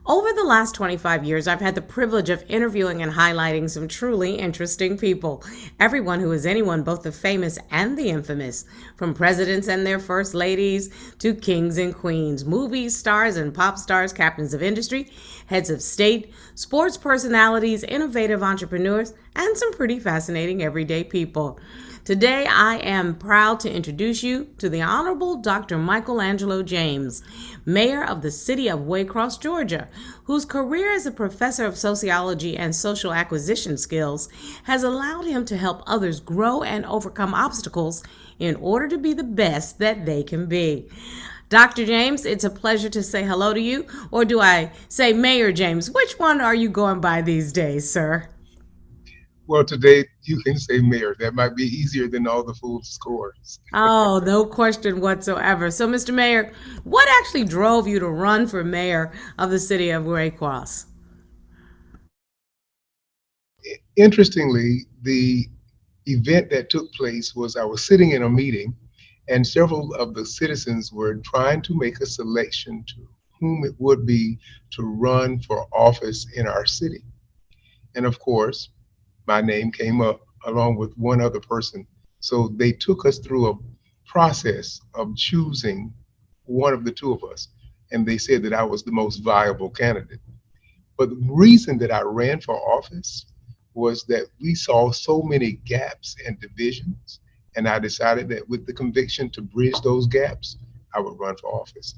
Over the last 25 years, I've had the privilege of interviewing and highlighting some truly interesting people. Everyone who is anyone, both the famous and the infamous, from presidents and their first ladies to kings and queens, movie stars and pop stars, captains of industry, heads of state, sports personalities, innovative entrepreneurs, and some pretty fascinating everyday people. Today, I am proud to introduce you to the Honorable Dr. Michael-Angelo James, Mayor of the city of Waycross, Georgia, whose career as a professor of sociology and social acquisition skills has allowed him to help others grow and overcome obstacles in order to be the best that they can be. Dr. James, it's a pleasure to say hello to you, or do I say Mayor James? Which one are you going by these days, sir? Well, today you can say mayor. That might be easier than all the food scores. Oh, no question whatsoever. So, Mr. Mayor, what actually drove you to run for mayor of the city of Waycross? Interestingly, the event that took place was I was sitting in a meeting, and several of the citizens were trying to make a selection to whom it would be to run for office in our city. And of course, my name came up along with one other person. So they took us through a process of choosing one of the two of us. And they said that I was the most viable candidate. But the reason that I ran for office was that we saw so many gaps and divisions. And I decided that with the conviction to bridge those gaps, I would run for office.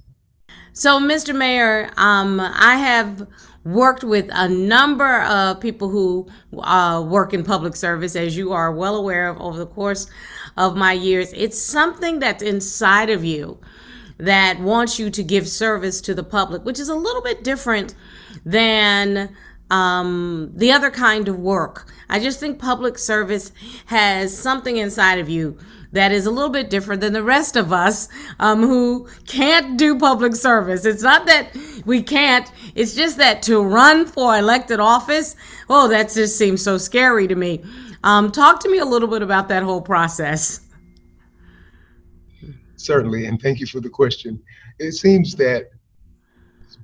So, Mr. Mayor, I have worked with a number of people who work in public service, as you are well aware of over the course of my years. It's something that's inside of you that wants you to give service to the public, which is a little bit different than the other kind of work. I just think public service has something inside of you that is a little bit different than the rest of us who can't do public service. It's not that we can't, it's just that to run for elected office, oh, that just seems so scary to me. Talk to me a little bit about that whole process. Certainly, and thank you for the question. It seems that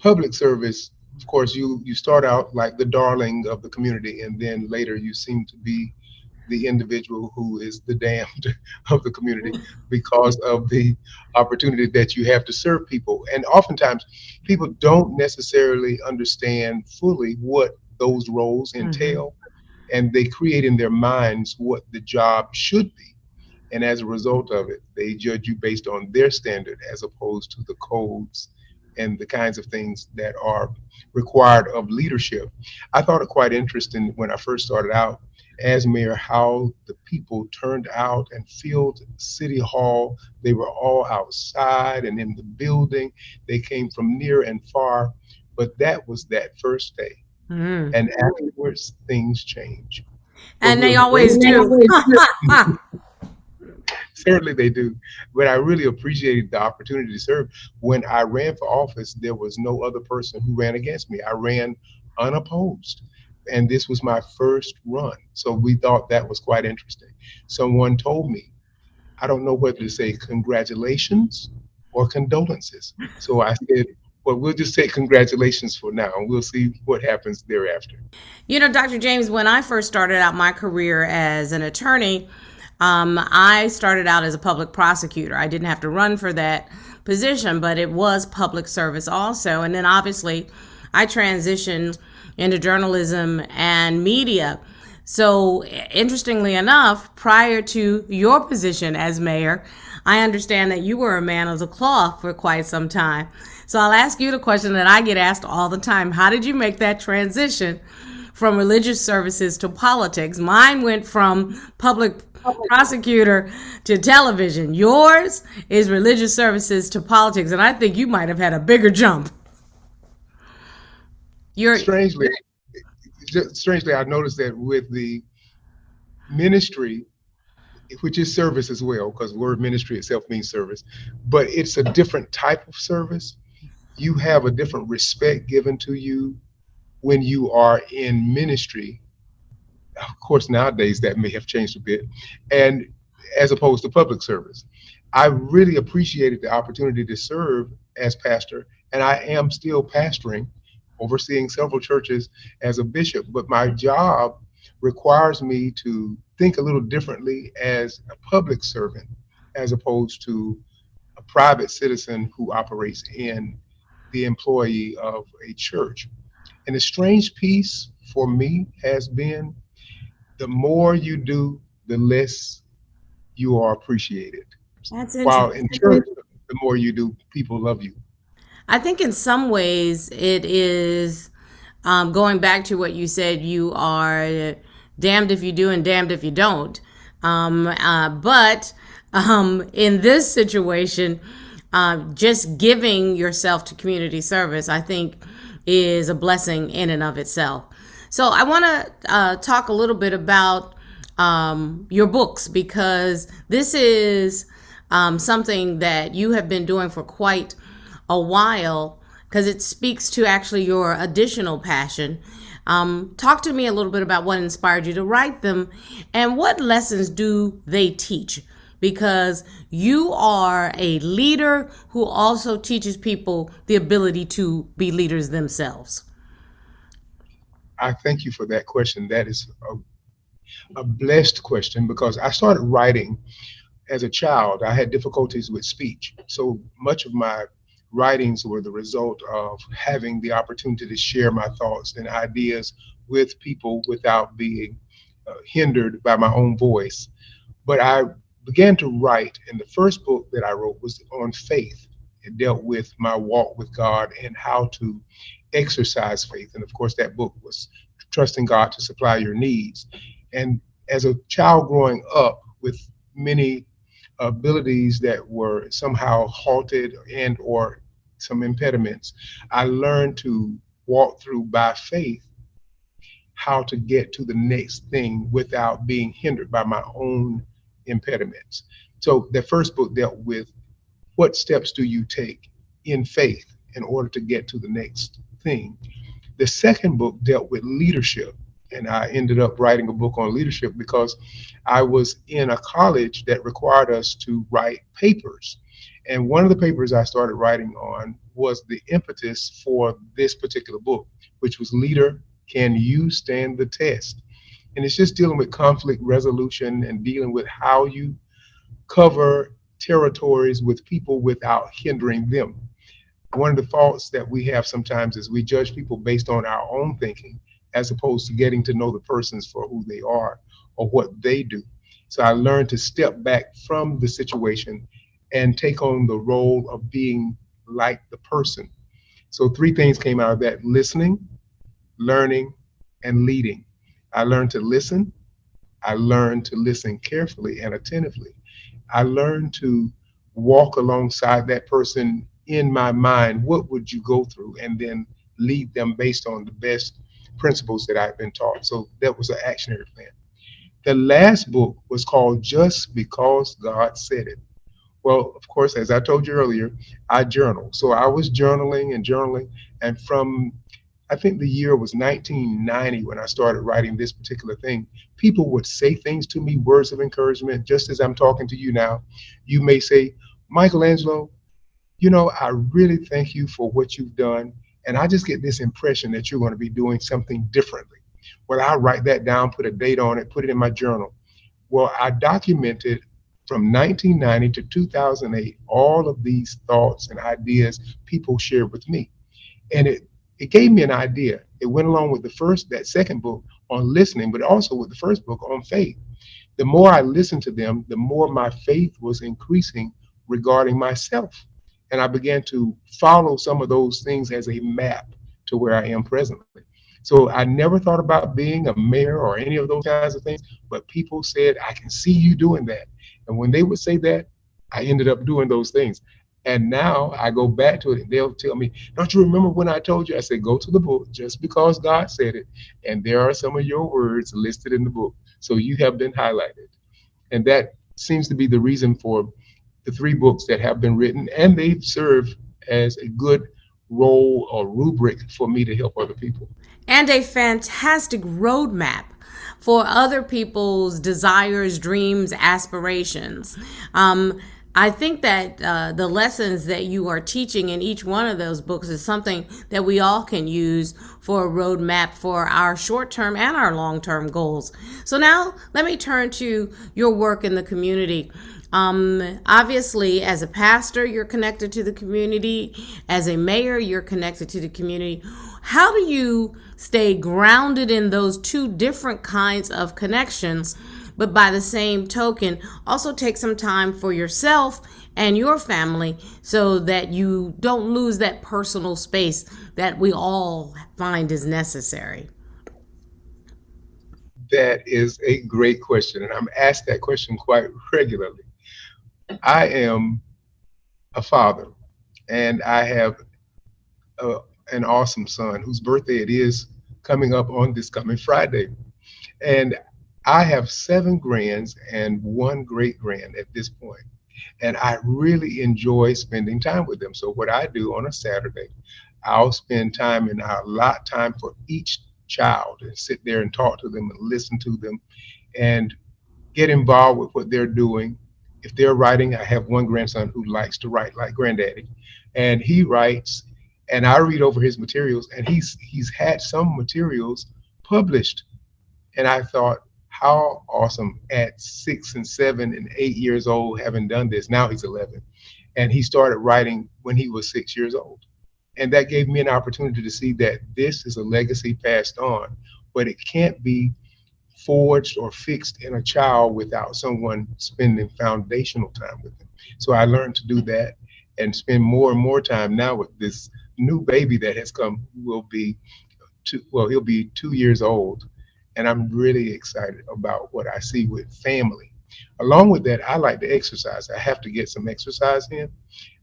public service, of course, you start out like the darling of the community, and then later you seem to be the individual who is the damned of the community because of the opportunity that you have to serve people. And oftentimes people don't necessarily understand fully what those roles entail, and they create in their minds what the job should be. And as a result of it, they judge you based on their standard as opposed to the codes and the kinds of things that are required of leadership. I thought it quite interesting when I first started out as mayor how the people turned out and filled City Hall. They were all outside and in the building. They came from near and far, but that was that first day. Mm. And afterwards, things change. But And we're they always do. certainly they do. But I really appreciated the opportunity to serve. When I ran for office, there was no other person who ran against me. I ran unopposed. And this was my first run. So we thought that was quite interesting. Someone told me, I don't know whether to say congratulations or condolences. So I said, well, we'll just say congratulations for now, and we'll see what happens thereafter. You know, Dr. James, when I first started out my career as an attorney, I started out as a public prosecutor. I didn't have to run for that position, but it was public service also. And then obviously, I transitioned into journalism and media. So, interestingly enough, prior to your position as mayor, I understand that you were a man of the cloth for quite some time. So, I'll ask you the question that I get asked all the time. How did you make that transition from religious services to politics? Mine went from public prosecutor to television. Yours is religious services to politics, and I think you might have had a bigger jump. You're Strangely, strangely, I noticed that with the ministry, which is service as well, because the word ministry itself means service, but it's a different type of service. You have a different respect given to you when you are in ministry. Of course, nowadays that may have changed a bit, and as opposed to public service. I really appreciated the opportunity to serve as pastor, and I am still pastoring, overseeing several churches as a bishop, but my job requires me to think a little differently as a public servant as opposed to a private citizen who operates in the employee of a church. And the strange piece for me has been the more you do, the less you are appreciated. That's While in interesting. church, the more you do, people love you. I think in some ways it is going back to what you said, you are damned if you do and damned if you don't. But in this situation, just giving yourself to community service, I think, is a blessing in and of itself. So I want to talk a little bit about your books, because this is something that you have been doing for quite a while, because it speaks to actually your additional passion. Talk to me a little bit about what inspired you to write them and what lessons do they teach, because you are a leader who also teaches people the ability to be leaders themselves. I thank you for that question. That is a blessed question because I started writing as a child. I had difficulties with speech. So much of my writings were the result of having the opportunity to share my thoughts and ideas with people without being hindered by my own voice. But I began to write, and the first book that I wrote was on faith. It dealt with my walk with God and how to exercise faith. And of course, that book was Trusting God to Supply Your Needs. And as a child growing up with many abilities that were somehow halted and or some impediments, I learned to walk through by faith how to get to the next thing without being hindered by my own impediments. So the first book dealt with what steps do you take in faith in order to get to the next thing. The second book dealt with leadership, and I ended up writing a book on leadership because I was in a college that required us to write papers. And one of the papers I started writing on was the impetus for this particular book, which was Leader, Can You Stand the Test? And it's just dealing with conflict resolution and dealing with how you cover territories with people without hindering them. One of the faults that we have sometimes is we judge people based on our own thinking as opposed to getting to know the persons for who they are or what they do. So I learned to step back from the situation and take on the role of being like the person. So three things came out of that: listening, learning, and leading. I learned to listen. I learned to listen carefully and attentively. I learned to walk alongside that person in my mind. What would you go through? And then lead them based on the best principles that I've been taught. So that was an actionary plan. The last book was called Just Because God Said It. Well, of course, as I told you earlier, I journal. So I was journaling and journaling. And from, I think the year was 1990 when I started writing this particular thing, people would say things to me, words of encouragement, just as I'm talking to you now. You may say, Michael-Angelo, I really thank you for what you've done. And I just get this impression that you're going to be doing something differently. Well, I write that down, put a date on it, put it in my journal. Well, I documented from 1990 to 2008 all of these thoughts and ideas people shared with me. And it gave me an idea. It went along with that second book on listening, but also with the first book on faith. The more I listened to them, the more my faith was increasing regarding myself. And I began to follow some of those things as a map to where I am presently. So I never thought about being a mayor or any of those kinds of things, but people said, I can see you doing that. And when they would say that, I ended up doing those things. And now I go back to it and they'll tell me, don't you remember when I told you? I said, go to the book just because God said it. And there are some of your words listed in the book. So you have been highlighted. And that seems to be the reason for the three books that have been written. And they've served as a good role or rubric for me to help other people. And a fantastic roadmap for other people's desires, dreams, aspirations. I think that the lessons that you are teaching in each one of those books is something that we all can use for a roadmap for our short term and our long term goals. So now let me turn to your work in the community. Obviously, as a pastor, you're connected to the community. As a mayor, you're connected to the community. How do you stay grounded in those two different kinds of connections, but by the same token, also take some time for yourself and your family so that you don't lose that personal space that we all find is necessary? That is a great question, and I'm asked that question quite regularly. I am a father, and I have a, an awesome son whose birthday it is coming up on this coming Friday. And I have seven grands and one great grand at this point. And I really enjoy spending time with them. So what I do on a Saturday, I'll spend time and I'll allot time for each child and sit there and talk to them and listen to them and get involved with what they're doing. If they're writing, I have one grandson who likes to write like granddaddy, and he writes, and I read over his materials, and he's had some materials published, and I thought, how awesome at 6 and 7 and 8 years old, having done this. Now he's 11, and he started writing when he was 6 years old, and that gave me an opportunity to see that this is a legacy passed on, but it can't be forged or fixed in a child without someone spending foundational time with them. So I learned to do that and spend more and more time now with this new baby that has come, who will be well, he'll be 2 years old. And I'm really excited about what I see with family. Along with that, I like to exercise. I have to get some exercise in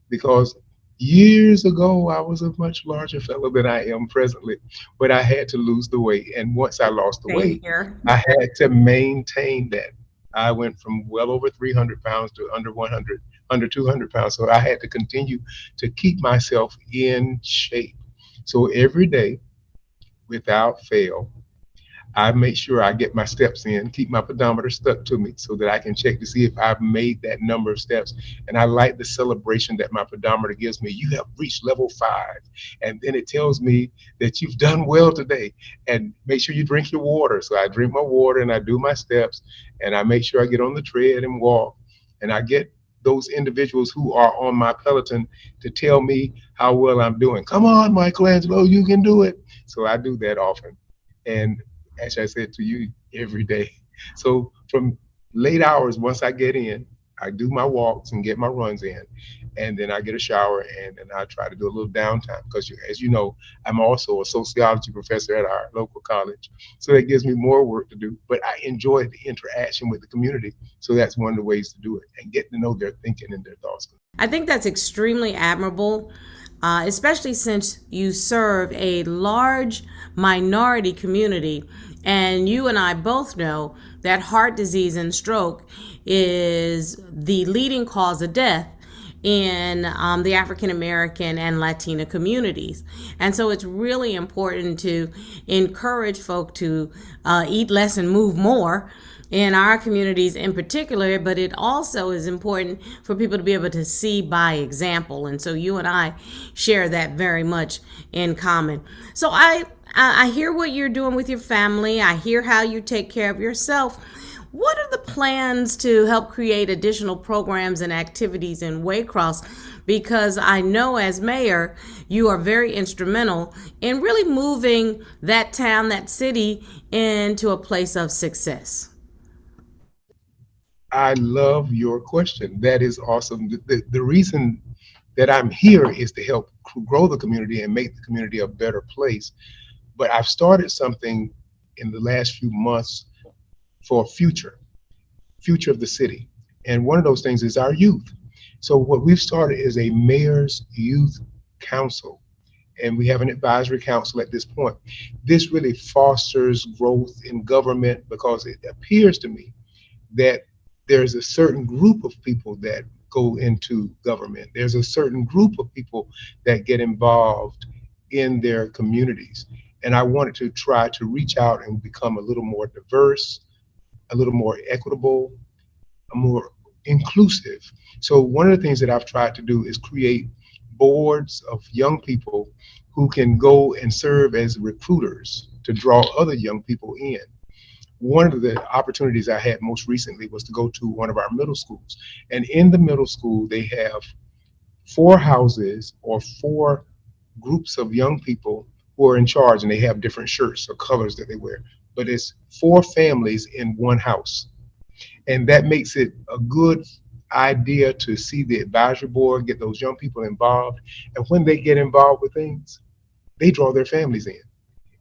because years ago I was a much larger fellow than I am presently, but I had to lose the weight. And once I lost the Same weight, here. I had to maintain that. I went from well over 300 pounds to under 100, under 200 pounds. So I had to continue to keep myself in shape. So every day, without fail, I make sure I get my steps in, keep my pedometer stuck to me so that I can check to see if I've made that number of steps. And I like the celebration that my pedometer gives me. You have reached level 5. And then it tells me that you've done well today. And make sure you drink your water. So I drink my water and I do my steps and I make sure I get on the tread and walk. And I get those individuals who are on my Peloton to tell me how well I'm doing. Come on, Michael-Angelo, you can do it. So I do that often. And as I said to you, every day. So from late hours, once I get in, I do my walks and get my runs in, and then I get a shower and then I try to do a little downtime because, as you know, I'm also a sociology professor at our local college. So that gives me more work to do, but I enjoy the interaction with the community. So that's one of the ways to do it and get to know their thinking and their thoughts. I think that's extremely admirable, especially since you serve a large minority community. And you and I both know that heart disease and stroke is the leading cause of death in the African American and Latina communities. And so it's really important to encourage folk to eat less and move more in our communities in particular, but it also is important for people to be able to see by example. And so you and I share that very much in common. So I hear what you're doing with your family. I hear how you take care of yourself. What are the plans to help create additional programs and activities in Waycross? Because I know as mayor, you are very instrumental in really moving that town, that city, into a place of success. I love your question. That is awesome. The reason that I'm here is to help grow the community and make the community a better place. But I've started something in the last few months for future of the city. And one of those things is our youth. So what we've started is a mayor's youth council, and we have an advisory council at this point. This really fosters growth in government because it appears to me that there's a certain group of people that go into government. There's a certain group of people that get involved in their communities. And I wanted to try to reach out and become a little more diverse, a little more equitable, a more inclusive. So one of the things that I've tried to do is create boards of young people who can go and serve as recruiters to draw other young people in. One of the opportunities I had most recently was to go to one of our middle schools. And in the middle school, they have four houses or four groups of young people who are in charge, and they have different shirts or colors that they wear. But it's four families in one house. And that makes it a good idea to see the advisory board, get those young people involved. And when they get involved with things, they draw their families in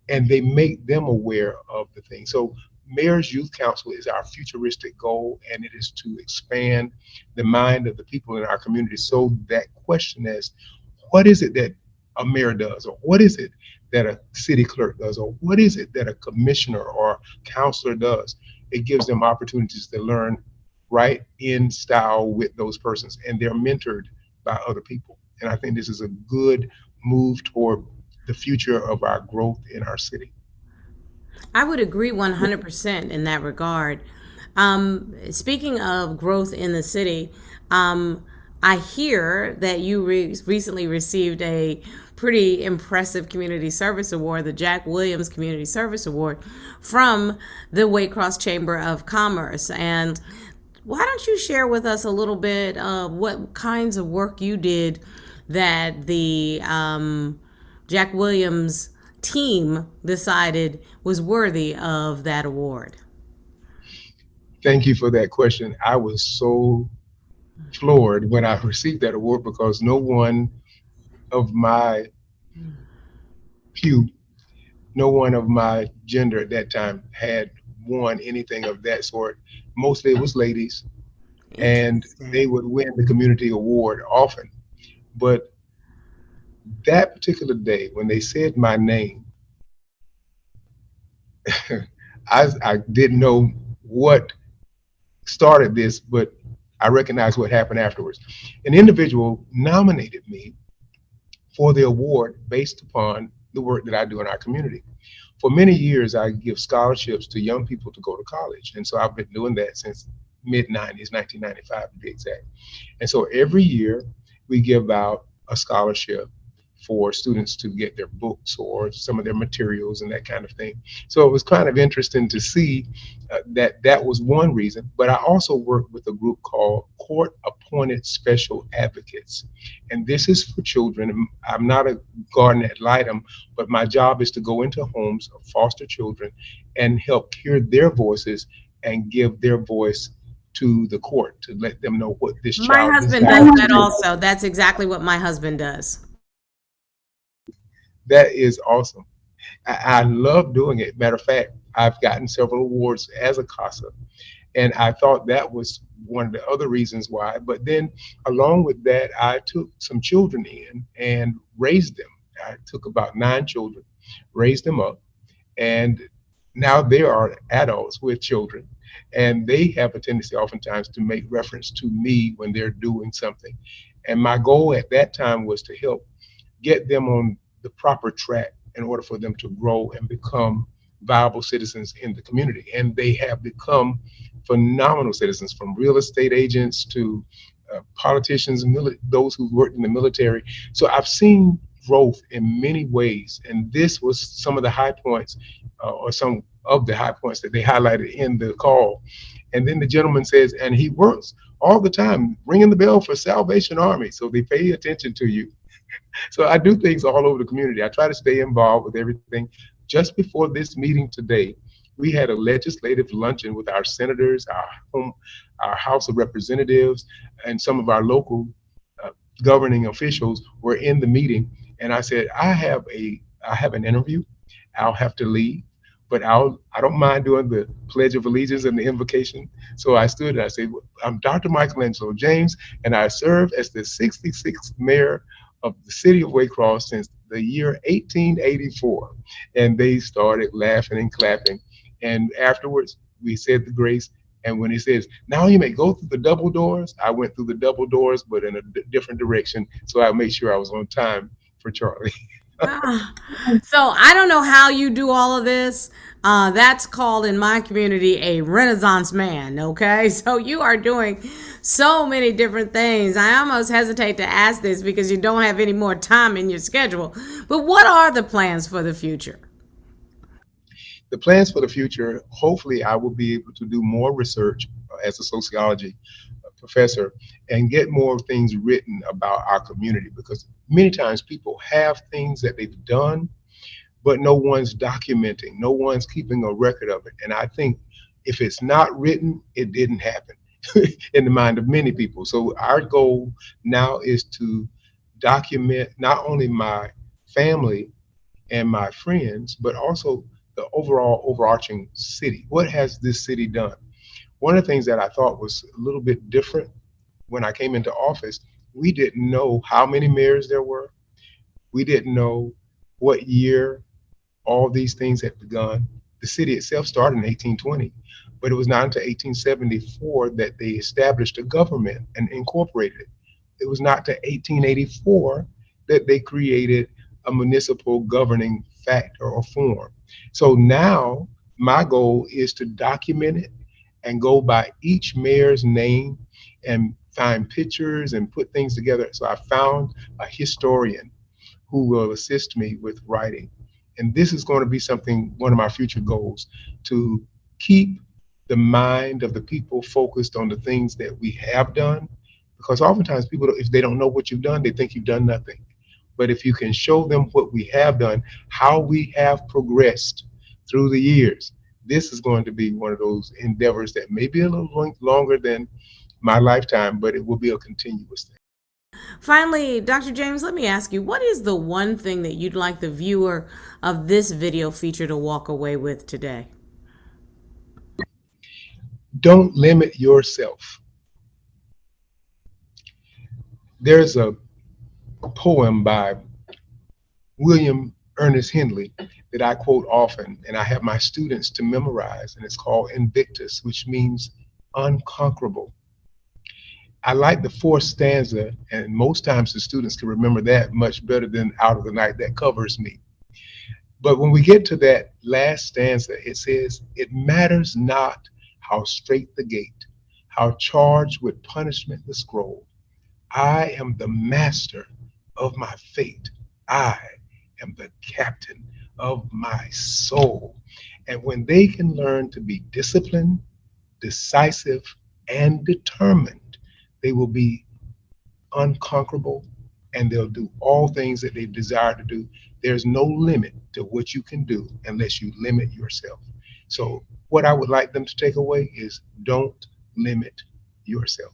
and they make them aware of the thing. So Mayor's Youth Council is our futuristic goal, and it is to expand the mind of the people in our community. So that question is, what is it that a mayor does, or what is it that a city clerk does, or what is it that a commissioner or counselor does? It gives them opportunities to learn right in style with those persons, and they're mentored by other people. And I think this is a good move toward the future of our growth in our city. I would agree 100% in that regard. Speaking of growth in the city, I hear that you recently received a pretty impressive community service award, the Jack Williams Community Service Award, from the Waycross Chamber of Commerce. And why don't you share with us a little bit of what kinds of work you did that the Jack Williams team decided was worthy of that award? Thank you for that question. I was so floored when I received that award because no one of my pew, no one of my gender at that time had won anything of that sort. Mostly it was ladies, and they Interesting. would win the community award often. But that particular day, when they said my name, I didn't know what started this, but I recognized what happened afterwards. An individual nominated me for the award based upon the work that I do in our community. For many years, I give scholarships to young people to go to college. And so I've been doing that since mid 90s, 1995 to be exact. And so every year we give out a scholarship for students to get their books or some of their materials and that kind of thing. So it was kind of interesting to see that was one reason. But I also work with a group called Court Appointed Special Advocates. And this is for children. I'm not a guardian ad litem, but my job is to go into homes of foster children and help hear their voices and give their voice to the court to let them know what this My child husband does desires to that do. also. That's exactly what my husband does. That is awesome. I love doing it. Matter of fact, I've gotten several awards as a CASA, and I thought that was one of the other reasons why. But then, along with that, I took some children in and raised them. I took about 9 children, raised them up, and now they are adults with children, and they have a tendency oftentimes to make reference to me when they're doing something. And my goal at that time was to help get them on the proper track in order for them to grow and become viable citizens in the community. And they have become phenomenal citizens, from real estate agents to politicians, those who worked in the military. So I've seen growth in many ways. And this was some of the high points, or some of the high points that they highlighted in the call. And then the gentleman says, and he works all the time ringing the bell for Salvation Army. So they pay attention to you. So I do things all over the community. I try to stay involved with everything. Just before this meeting today, we had a legislative luncheon with our senators, our House of Representatives, and some of our local uh, governing officials were in the meeting. And I said, I have an interview. I'll have to leave, but I don't mind doing the Pledge of Allegiance and the invocation. So I stood and I said, I'm Dr. Michael-Angelo James, and I serve as the 66th mayor of the city of Waycross since the year 1884. And they started laughing and clapping. And afterwards, we said the grace. And when he says, now you may go through the double doors, I went through the double doors, but in a different direction. So I made sure I was on time for Charlie. Ah, so I don't know how you do all of this. That's called in my community a Renaissance man. Okay, so you are doing so many different things. I almost hesitate to ask this because you don't have any more time in your schedule. But what are the plans for the future? The plans for the future, hopefully, I will be able to do more research as a sociology professor and get more things written about our community because many times people have things that they've done, but no one's documenting, no one's keeping a record of it. And I think if it's not written, it didn't happen in the mind of many people. So our goal now is to document not only my family and my friends, but also the overall overarching city. What has this city done? One of the things that I thought was a little bit different when I came into office, we didn't know how many mayors there were. We didn't know what year all these things had begun. The city itself started in 1820, but it was not until 1874 that they established a government and incorporated it. It was not until 1884 that they created a municipal governing factor or form. So now my goal is to document it and go by each mayor's name and find pictures and put things together. So I found a historian who will assist me with writing. And this is going to be something, one of my future goals, to keep the mind of the people focused on the things that we have done. Because oftentimes people, if they don't know what you've done, they think you've done nothing. But if you can show them what we have done, how we have progressed through the years, this is going to be one of those endeavors that may be a little longer than my lifetime, but it will be a continuous thing. Finally, Dr. James, let me ask you, what is the one thing that you'd like the viewer of this video feature to walk away with today? Don't limit yourself. There's a poem by William Ernest Henley that I quote often, and I have my students to memorize, and it's called Invictus, which means unconquerable. I like the fourth stanza, and most times the students can remember that much better than Out of the Night. That covers me. But when we get to that last stanza, it says, "It matters not how straight the gate, how charged with punishment the scroll. I am the master of my fate. I am the captain of my soul." And when they can learn to be disciplined, decisive, and determined, they will be unconquerable and they'll do all things that they desire to do. There's no limit to what you can do unless you limit yourself. So, what I would like them to take away is don't limit yourself.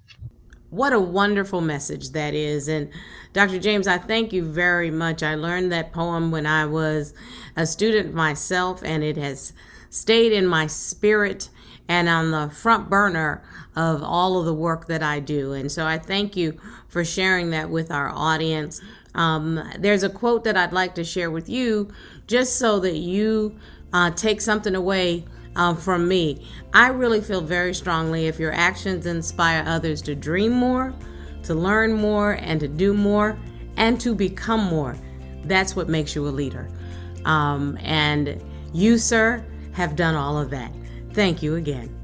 What a wonderful message that is. And Dr. James, I thank you very much. I learned that poem when I was a student myself, and it has stayed in my spirit and on the front burner of all of the work that I do. And so I thank you for sharing that with our audience. There's a quote that I'd like to share with you just so that you take something away from me. I really feel very strongly if your actions inspire others to dream more, to learn more, and to do more, and to become more, that's what makes you a leader. And you, sir, have done all of that. Thank you again.